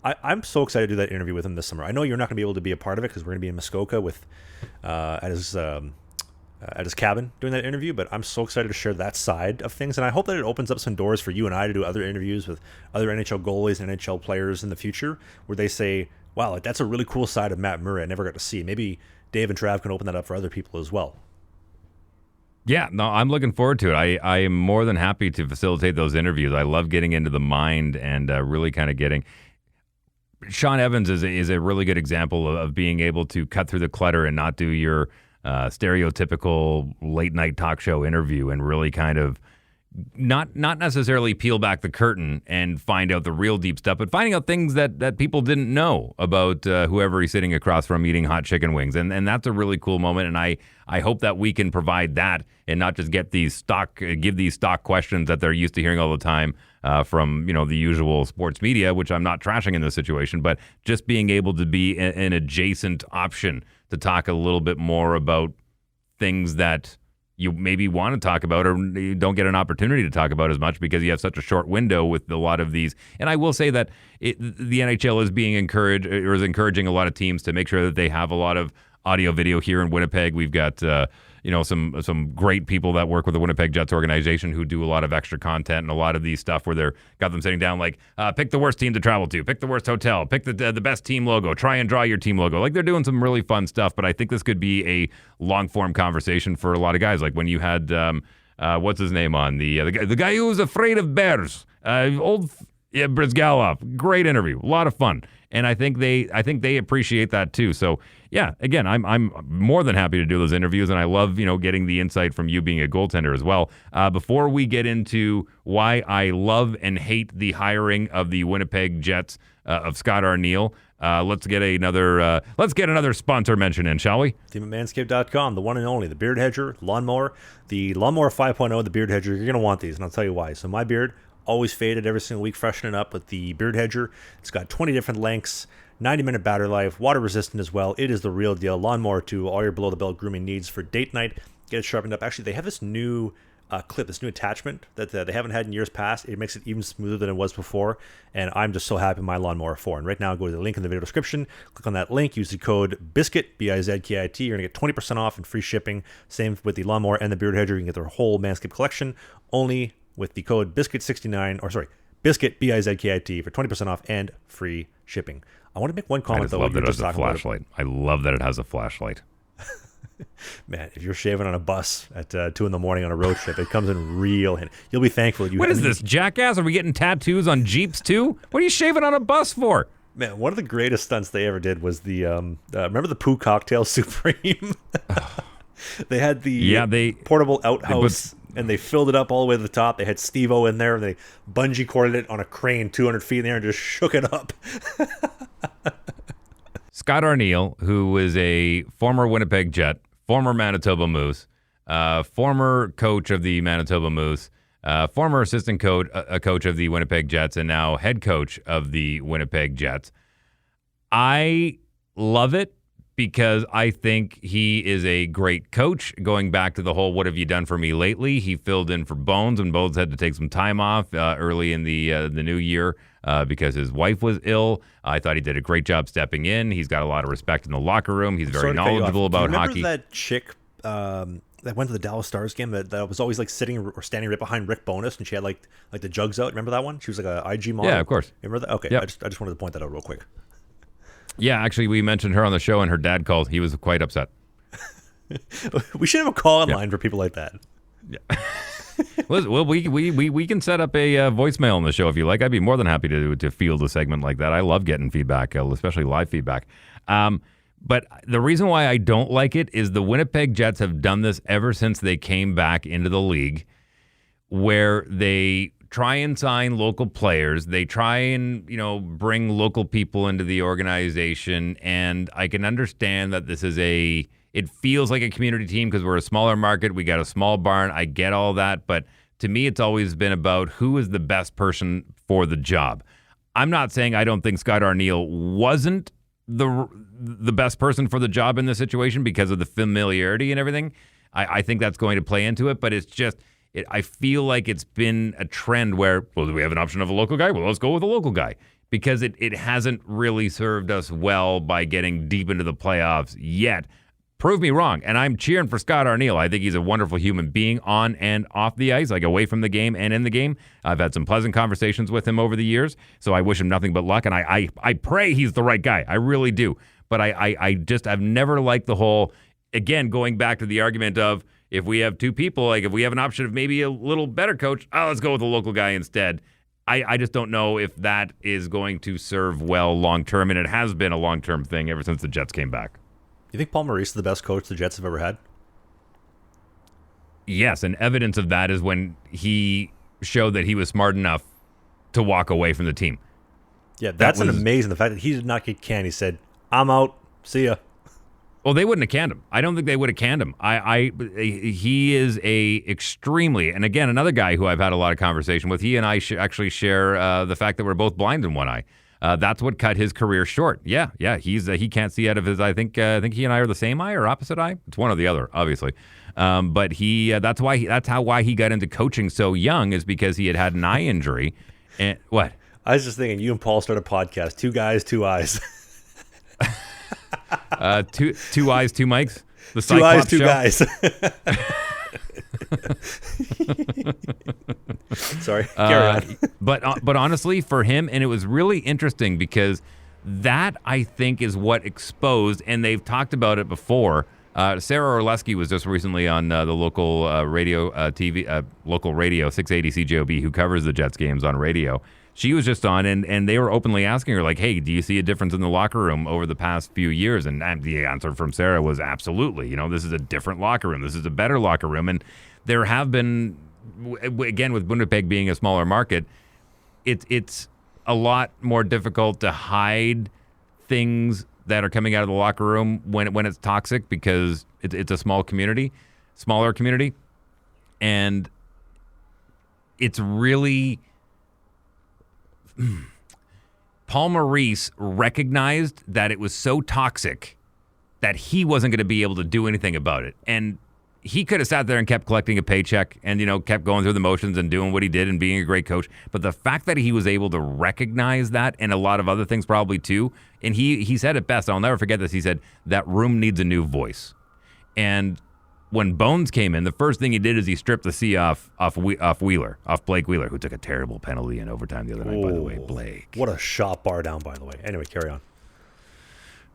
I'm so excited to do that interview with him this summer. I know you're not going to be able to be a part of it because we're going to be in Muskoka at his cabin doing that interview, but I'm so excited to share that side of things, and I hope that it opens up some doors for you and I to do other interviews with other NHL goalies and NHL players in the future where they say, wow, that's a really cool side of Matt Murray I never got to see. Maybe Dave and Trav can open that up for other people as well.
Yeah, no, I'm looking forward to it. I am more than happy to facilitate those interviews. I love getting into the mind and really kind of getting... Sean Evans is a really good example of being able to cut through the clutter and not do your stereotypical late-night talk show interview and really kind of not necessarily peel back the curtain and find out the real deep stuff, but finding out things that people didn't know about whoever he's sitting across from eating hot chicken wings. And that's a really cool moment, and I hope that we can provide that and not just give these stock questions that they're used to hearing all the time from the usual sports media, which I'm not trashing in this situation, but just being able to be an adjacent option to talk a little bit more about things that you maybe want to talk about or you don't get an opportunity to talk about as much because you have such a short window with a lot of these. And I will say that the NHL is is encouraging a lot of teams to make sure that they have a lot of audio video here in Winnipeg. We've got some great people that work with the Winnipeg Jets organization who do a lot of extra content and a lot of these stuff where they're got them sitting down pick the worst team to travel to, pick the worst hotel, pick the best team logo, try and draw your team logo. They're doing some really fun stuff, but I think this could be a long form conversation for a lot of guys. Like when you had what's his name on the guy who was afraid of bears, Brizgalov. Great interview, a lot of fun. And I think they appreciate that too. So yeah, again, I'm more than happy to do those interviews, and I love getting the insight from you being a goaltender as well. Before we get into why I love and hate the hiring of the Winnipeg Jets of Scott Arniel, let's get another sponsor mention in, shall we?
Team at Manscaped.com, the one and only, the Beard Hedger Lawnmower, the Lawnmower 5.0, the Beard Hedger. You're gonna want these, and I'll tell you why. So my beard always faded every single week, freshening up with the Beard Hedger. It's got 20 different lengths, 90-minute battery life, water resistant as well. It is the real deal. Lawnmower to all your below the belt grooming needs for date night. Get it sharpened up. Actually, they have this new clip, this new attachment that they haven't had in years past. It makes it even smoother than it was before, and I'm just so happy with my Lawnmower 4. And right now, go to the link in the video description, click on that link, use the code BISKIT, BIZKIT. You're going to get 20% off and free shipping. Same with the Lawnmower and the Beard Hedger. You can get their whole Manscaped collection only with the code BISKIT69, BISKIT, BIZKIT, for 20% off and free shipping. I want to make one comment, though.
I love that it has a flashlight. I love that it has a flashlight.
Man, if you're shaving on a bus at 2 a.m. on a road trip, it comes in real handy. You'll be thankful that you.
What is this, jackass? Are we getting tattoos on Jeeps too? What are you shaving on a bus for?
Man, one of the greatest stunts they ever did was the remember the Poo Cocktail Supreme? They had the portable outhouse, and they filled it up all the way to the top. They had Steve-O in there, and they bungee corded it on a crane 200 feet in the air and just shook it up.
Scott Arniel, who is a former Winnipeg Jet, former Manitoba Moose, former coach of the Manitoba Moose, former assistant coach of the Winnipeg Jets, and now head coach of the Winnipeg Jets. I love it because I think he is a great coach. Going back to the whole "what have you done for me lately?" He filled in for Bones, and Bones had to take some time off early in the new year because his wife was ill. I thought he did a great job stepping in. He's got a lot of respect in the locker room. He's very knowledgeable about hockey.
Remember that chick that went to the Dallas Stars game that was always like sitting or standing right behind Rick Bowness, and she had like the jugs out? Remember that one? She was like a IG model.
Yeah, of course.
Remember that? Okay,
yep.
I just wanted to point that out real quick.
Yeah, actually, we mentioned her on the show, and her dad called. He was quite upset.
We should have a call-in line for people like that.
Yeah. Well, we can set up a voicemail on the show if you like. I'd be more than happy to field a segment like that. I love getting feedback, especially live feedback. But the reason why I don't like it is the Winnipeg Jets have done this ever since they came back into the league, where they try and sign local players. They try and, bring local people into the organization. And I can understand that this is it feels like a community team because we're a smaller market. We got a small barn. I get all that. But to me, it's always been about who is the best person for the job. I'm not saying I don't think Scott Arniel wasn't the best person for the job in this situation because of the familiarity and everything. I think that's going to play into it. But it's just, I feel like it's been a trend where, well, do we have an option of a local guy? Well, let's go with a local guy. Because it hasn't really served us well by getting deep into the playoffs yet. Prove me wrong. And I'm cheering for Scott Arniel. I think he's a wonderful human being on and off the ice, like away from the game and in the game. I've had some pleasant conversations with him over the years, so I wish him nothing but luck. And I pray he's the right guy. I really do. But I've never liked the whole, again, going back to the argument of, if we have two people, like if we have an option of maybe a little better coach, let's go with a local guy instead. I just don't know if that is going to serve well long-term, and it has been a long-term thing ever since the Jets came back.
You think Paul Maurice is the best coach the Jets have ever had?
Yes, and evidence of that is when he showed that he was smart enough to walk away from the team.
Yeah, that's amazing. The fact that he did not get canned. He said, I'm out. See ya.
Well, they wouldn't have canned him. I don't think they would have canned him. He is a extremely, and again, another guy who I've had a lot of conversation with. He and I actually share the fact that we're both blind in one eye. That's what cut his career short. Yeah. He can't see out of his. I think he and I are the same eye or opposite eye. It's one or the other, obviously. But that's why he got into coaching so young, is because he had an eye injury. And what?
I was just thinking, you and Paul start a podcast. Two guys, two eyes.
Two eyes, two mics. The
two eyes, two
show.
Guys. Sorry, carry on.
But honestly, for him, and it was really interesting because that, I think, is what exposed, and they've talked about it before. Sarah Orleski was just recently on the local radio TV, local radio 680 CJOB, who covers the Jets games on radio. She was just on, and they were openly asking her, like, hey, do you see a difference in the locker room over the past few years? And the answer from Sarah was absolutely. This is a different locker room. This is a better locker room. And there have been, again, with Winnipeg being a smaller market, it's a lot more difficult to hide things that are coming out of the locker room when it's toxic, because it's a smaller community. And it's really... Paul Maurice recognized that it was so toxic that he wasn't going to be able to do anything about it. And he could have sat there and kept collecting a paycheck and, kept going through the motions and doing what he did and being a great coach. But the fact that he was able to recognize that and a lot of other things probably too, and he said it best, I'll never forget this, he said, that room needs a new voice. And when Bones came in, the first thing he did is he stripped the C off Blake Wheeler, who took a terrible penalty in overtime the other night, by the way. Blake.
What a shot bar down, by the way. Anyway, carry on.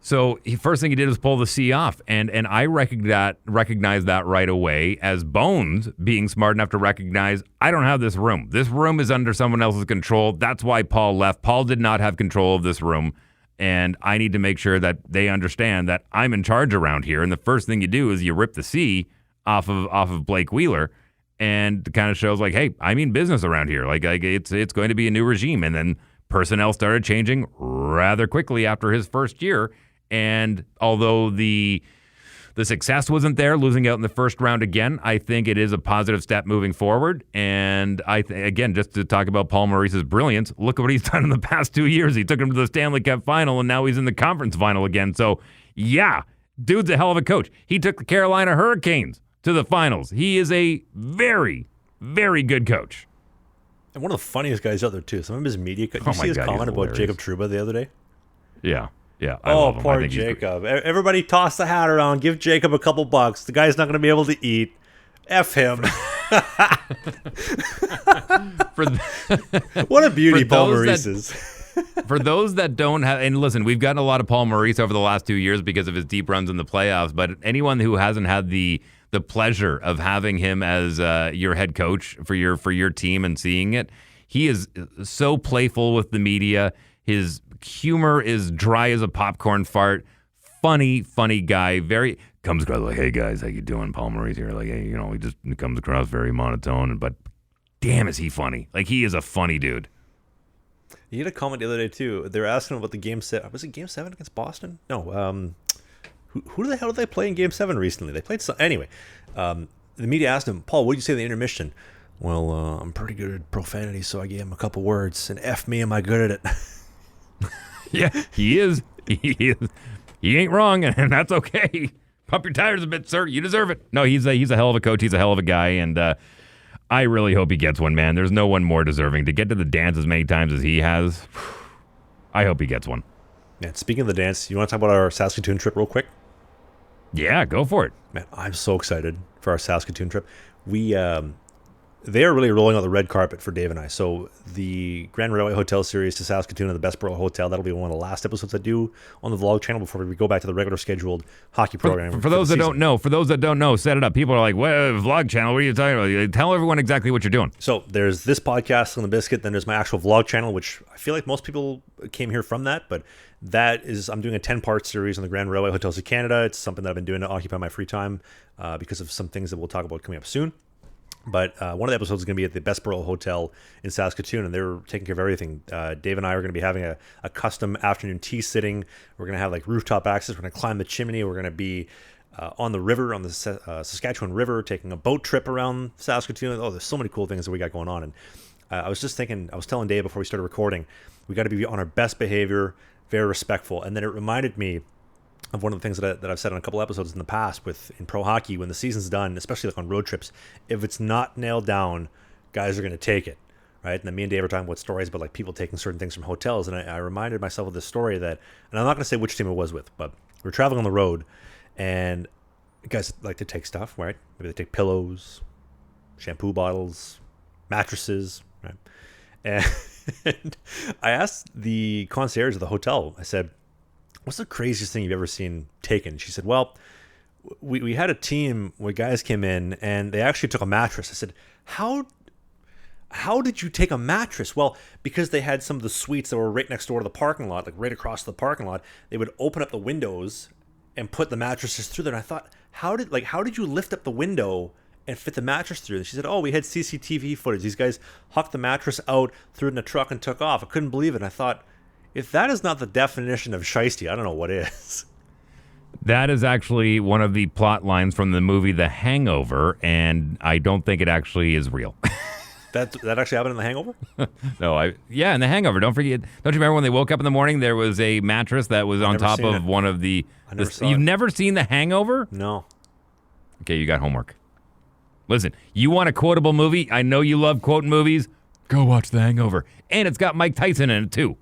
So first thing he did was pull the C off, and I recognized that right away as Bones being smart enough to recognize, I don't have this room. This room is under someone else's control. That's why Paul left. Paul did not have control of this room, and I need to make sure that they understand that I'm in charge around here. And the first thing you do is you rip the C off of Blake Wheeler, and it kind of shows like, hey, I mean business around here. Like it's going to be a new regime. And then personnel started changing rather quickly after his first year. And although the success wasn't there, losing out in the first round again, I think it is a positive step moving forward. And again, just to talk about Paul Maurice's brilliance, look at what he's done in the past 2 years. He took him to the Stanley Cup final, and now he's in the conference final again. So, yeah, dude's a hell of a coach. He took the Carolina Hurricanes to the finals. He is a very, very good coach.
And one of the funniest guys out there, too. Some of his media... Did you see his comment about Jacob Trouba the other day?
Yeah. Yeah, I love him.
Poor Jacob. Everybody toss the hat around. Give Jacob a couple bucks. The guy's not going to be able to eat. F him. What a beauty Paul Maurice is.
For those that don't have, and listen, we've gotten a lot of Paul Maurice over the last 2 years because of his deep runs in the playoffs, but anyone who hasn't had the pleasure of having him as your head coach for your team and seeing it, he is so playful with the media. His humor is dry as a popcorn fart. Funny guy. Very comes across like, hey guys, how you doing? Paul Maurice here. Like, hey, he just comes across very monotone, but damn, is he funny? Like, he is a funny dude.
He had a comment the other day too. They were asking about the game set. Was it Game 7 against Boston? No. Who the hell did they play in Game 7 recently? They played anyway. The media asked him, Paul, what did you say in the intermission? Well, I'm pretty good at profanity, so I gave him a couple words. And F me, am I good at it?
Yeah, he is. He ain't wrong, and that's okay. Pump your tires a bit, sir. You deserve it. No, he's a hell of a coach. He's a hell of a guy, and I really hope he gets one, man. There's no one more deserving to get to the dance as many times as he has. I hope he gets one.
Man, speaking of the dance, you want to talk about our Saskatoon trip real quick?
Yeah, go for it.
Man, I'm so excited for our Saskatoon trip. They are really rolling out the red carpet for Dave and I. So the Grand Railway Hotel series to Saskatoon and the Bessborough Hotel, that'll be one of the last episodes I do on the vlog channel before we go back to the regular scheduled hockey program.
For those that don't know, set it up. People are like, what, vlog channel? What are you talking about? Tell everyone exactly what you're doing.
So there's this podcast on the Biscuit, then there's my actual vlog channel, which I feel like most people came here from that, but that is, I'm doing a 10-part series on the Grand Railway Hotels of Canada. It's something that I've been doing to occupy my free time because of some things that we'll talk about coming up soon. But one of the episodes is going to be at the Bessborough Hotel in Saskatoon, and they're taking care of everything. Dave and I are going to be having a custom afternoon tea sitting. We're going to have like rooftop access. We're going to climb the chimney. We're going to be on the river, on the Saskatchewan River, taking a boat trip around Saskatoon. Oh, there's so many cool things that we got going on. And I was just thinking, I was telling Dave before we started recording, we got to be on our best behavior, very respectful. And then it reminded me of one of the things that I've said on a couple episodes in the past in pro hockey, when the season's done, especially like on road trips, if it's not nailed down, guys are going to take it, right? And then me and Dave are talking about stories about like people taking certain things from hotels, and I reminded myself of this story and I'm not going to say which team it was with, but we're traveling on the road, and guys like to take stuff, right? Maybe they take pillows, shampoo bottles, mattresses, right? And I asked the concierge of the hotel, I said, what's the craziest thing you've ever seen taken? She said, well, we had a team where guys came in and they actually took a mattress. I said, how did you take a mattress? Well, because they had some of the suites that were right next door to the parking lot, like right across the parking lot, they would open up the windows and put the mattresses through there. And I thought, how did you lift up the window and fit the mattress through? And she said, oh, we had CCTV footage. These guys hucked the mattress out, threw it in a truck, and took off. I couldn't believe it. And I thought, if that is not the definition of shiesty, I don't know what is.
That is actually one of the plot lines from the movie The Hangover, and I don't think it actually is real.
That actually happened in The Hangover?
No, in The Hangover. Don't you remember when they woke up in the morning, there was a mattress that was on top of one of the... You've never seen The Hangover?
No.
Okay, you got homework. Listen, you want a quotable movie? I know you love quoting movies. Go watch The Hangover. And it's got Mike Tyson in it, too.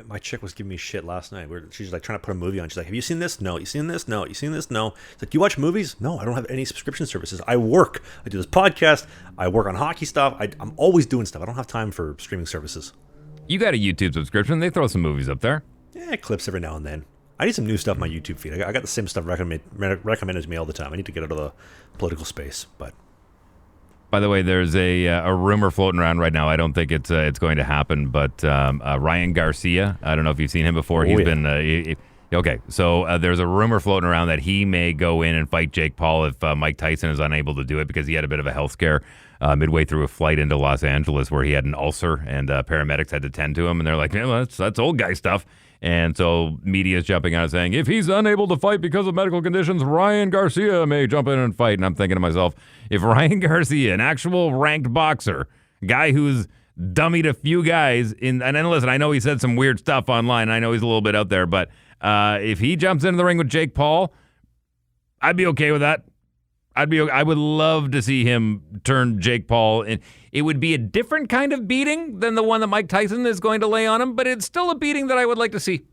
My chick was giving me shit last night. She's like trying to put a movie on. She's like, have you seen this? No. You seen this? No. You seen this? No. It's like, do you watch movies? No, I don't have any subscription services. I work. I do this podcast. I work on hockey stuff. I'm always doing stuff. I don't have time for streaming services.
You got a YouTube subscription. They throw some movies up there.
Yeah, clips every now and then. I need some new stuff on my YouTube feed. I got the same stuff recommended to me all the time. I need to get out of the political space, but...
By the way, there's a rumor floating around right now. I don't think it's going to happen, but Ryan Garcia, I don't know if you've seen him before. He's been okay. So there's a rumor floating around that he may go in and fight Jake Paul if Mike Tyson is unable to do it because he had a bit of a health scare midway through a flight into Los Angeles where he had an ulcer and paramedics had to tend to him, and they're like, yeah, well, that's old guy stuff. And so media is jumping out saying, if he's unable to fight because of medical conditions, Ryan Garcia may jump in and fight. And I'm thinking to myself, if Ryan Garcia, an actual ranked boxer, guy who's dummied a few guys, and then listen, I know he said some weird stuff online. I know he's a little bit out there, but if he jumps into the ring with Jake Paul, I'd be okay with that. I would love to see him turn Jake Paul in. It would be a different kind of beating than the one that Mike Tyson is going to lay on him, but it's still a beating that I would like to see.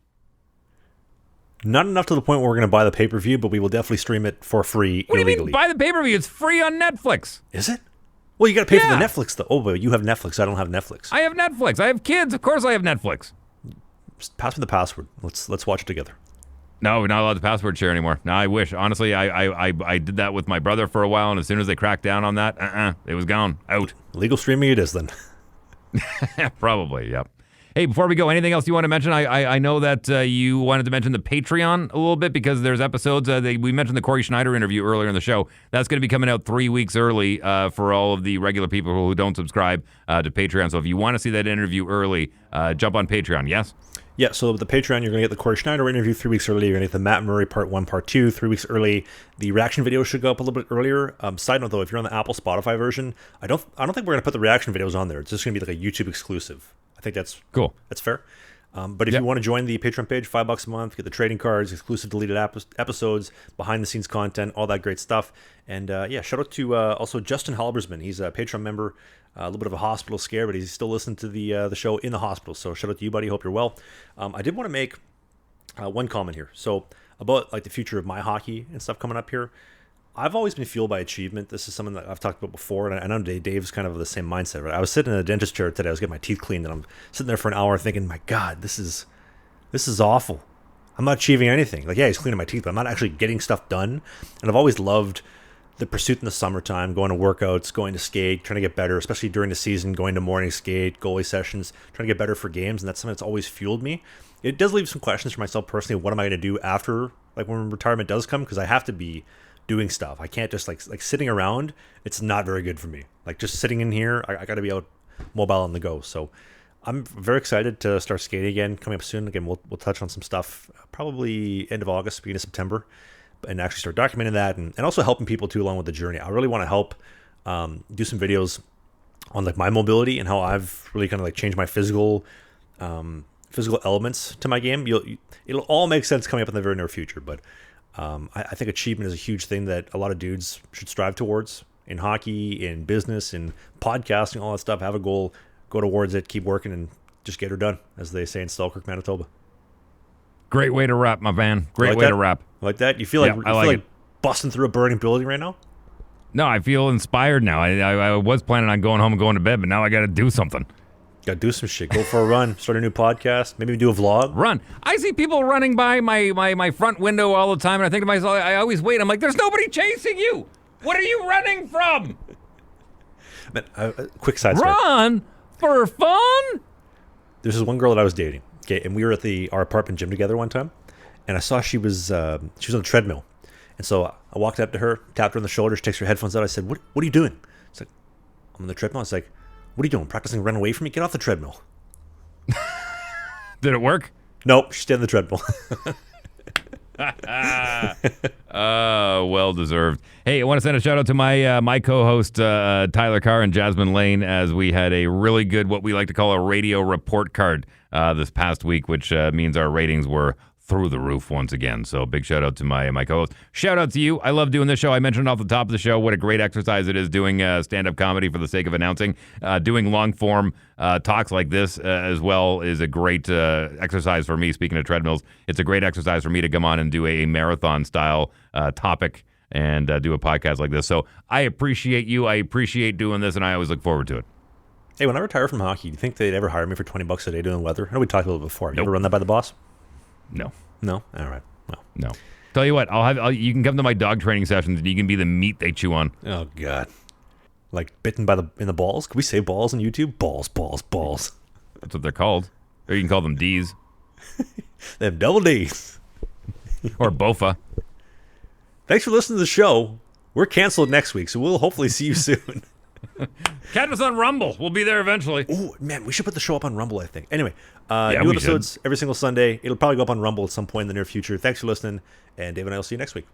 Not enough to the point where we're going to buy the pay-per-view, but we will definitely stream it for free
What
illegally.
do you mean buy the pay-per-view? It's free on Netflix.
Is it? Well, you got to pay for
Yeah.
the Netflix, though. Oh, but you have Netflix. I don't have Netflix.
I have Netflix. I have kids. Of course I have Netflix.
Just pass me the password. Let's watch it together.
No, we're not allowed to password share anymore. No, I wish. Honestly, I did that with my brother for a while, and as soon as they cracked down on that, it was gone. Out.
Legal streaming it is, then.
Probably, yep. Hey, before we go, anything else you want to mention? I know that you wanted to mention the Patreon a little bit because there's episodes. We mentioned the Corey Schneider interview earlier in the show. That's going to be coming out 3 weeks early for all of the regular people who don't subscribe to Patreon. So if you want to see that interview early, jump on Patreon, yes?
Yeah, so with the Patreon, you're going to get the Corey Schneider interview 3 weeks early. You're going to get the Matt Murray Part 1, Part 2 3 weeks early. The reaction video should go up a little bit earlier. Side note, though, if you're on the Apple Spotify version, I don't think we're going to put the reaction videos on there. It's just going to be like a YouTube exclusive. I think that's
cool.
That's fair. But if you want to join the Patreon page, $5 a month, get the trading cards, exclusive deleted episodes, behind-the-scenes content, all that great stuff. And shout out to also Justin Halbersman. He's a Patreon member. A little bit of a hospital scare, but he's still listening to the show in the hospital. So shout out to you, buddy. Hope you're well. I did want to make one comment here. So about like the future of my hockey and stuff coming up here. I've always been fueled by achievement. This is something that I've talked about before, and I know Dave's kind of the same mindset. Right? I was sitting in a dentist chair today. I was getting my teeth cleaned, and I'm sitting there for an hour thinking, "My God, this is awful. I'm not achieving anything." Like, yeah, he's cleaning my teeth, but I'm not actually getting stuff done. And I've always loved the pursuit in the summertime, going to workouts, going to skate, trying to get better, especially during the season, going to morning skate, goalie sessions, trying to get better for games, and that's something that's always fueled me. It does leave some questions for myself personally. What am I going to do after, like, when retirement does come? Because I have to be doing stuff. I can't just like sitting around. It's not very good for me. Like just sitting in here, I got to be out mobile on the go. So I'm very excited to start skating again, coming up soon. Again, we'll touch on some stuff probably end of August, beginning of September, and actually start documenting that and also helping people too along with the journey. I really want to help do some videos on like my mobility and how I've really kind of like changed my physical elements to my game. It'll all make sense coming up in the very near future, but I think achievement is a huge thing that a lot of dudes should strive towards in hockey, in business, in podcasting, all that stuff. Have a goal, go towards it, keep working, and just get her done, as they say in Selkirk, Manitoba.
Great way to wrap, my man. Great way to wrap.
Like that? You feel like,
I like
busting through a burning building right now?
No, I feel inspired now. I was planning on going home and going to bed, but now I got to do something.
Got to do some shit. Go for a run. Start a new podcast. Maybe do a vlog.
Run. I see people running by my front window all the time, and I think to myself, I always wait. I'm like, there's nobody chasing you. What are you running from?
Man, quick side story.
Run for fun?
There's this one girl that I was dating. Okay, and we were at our apartment gym together one time, and I saw she was on the treadmill, and so I walked up to her, tapped her on the shoulder, she takes her headphones out. I said, "What are you doing?" She's like, "I'm on the treadmill." I was like, "What are you doing? Practicing run away from me? Get off the treadmill."
Did it work?
Nope, she stayed on the treadmill.
Well deserved. Hey, I want to send a shout out to my co-host Tyler Carr and Jasmine Lane, as we had a really good, what we like to call a radio report card this past week, which means our ratings were through the roof once again. So big shout out to my co-host. Shout out to you. I love doing this show. I mentioned off the top of the show what a great exercise it is doing stand-up comedy for the sake of announcing. Doing long-form talks like this as well is a great exercise for me. Speaking of treadmills, it's a great exercise for me to come on and do a marathon-style topic and do a podcast like this. So I appreciate you. I appreciate doing this, and I always look forward to it.
Hey, when I retire from hockey, do you think they'd ever hire me for $20 a day doing weather? I know we talked about it before. Have you ever run that by the boss?
No.
No? All right. Well.
No. Tell you what, you can come to my dog training sessions and you can be the meat they chew on.
Oh, God. Like bitten in the balls? Can we say balls on YouTube? Balls.
That's what they're called. Or you can call them D's.
They have double D's.
Or Bofa.
Thanks for listening to the show. We're canceled next week, so we'll hopefully see you soon.
Catch us on Rumble. We'll be there eventually.
Oh, man, we should put the show up on Rumble, I think. Anyway,
Yeah,
new
we
episodes every single Sunday. It'll probably go up on Rumble at some point in the near future. Thanks for listening, and Dave and I will see you next week.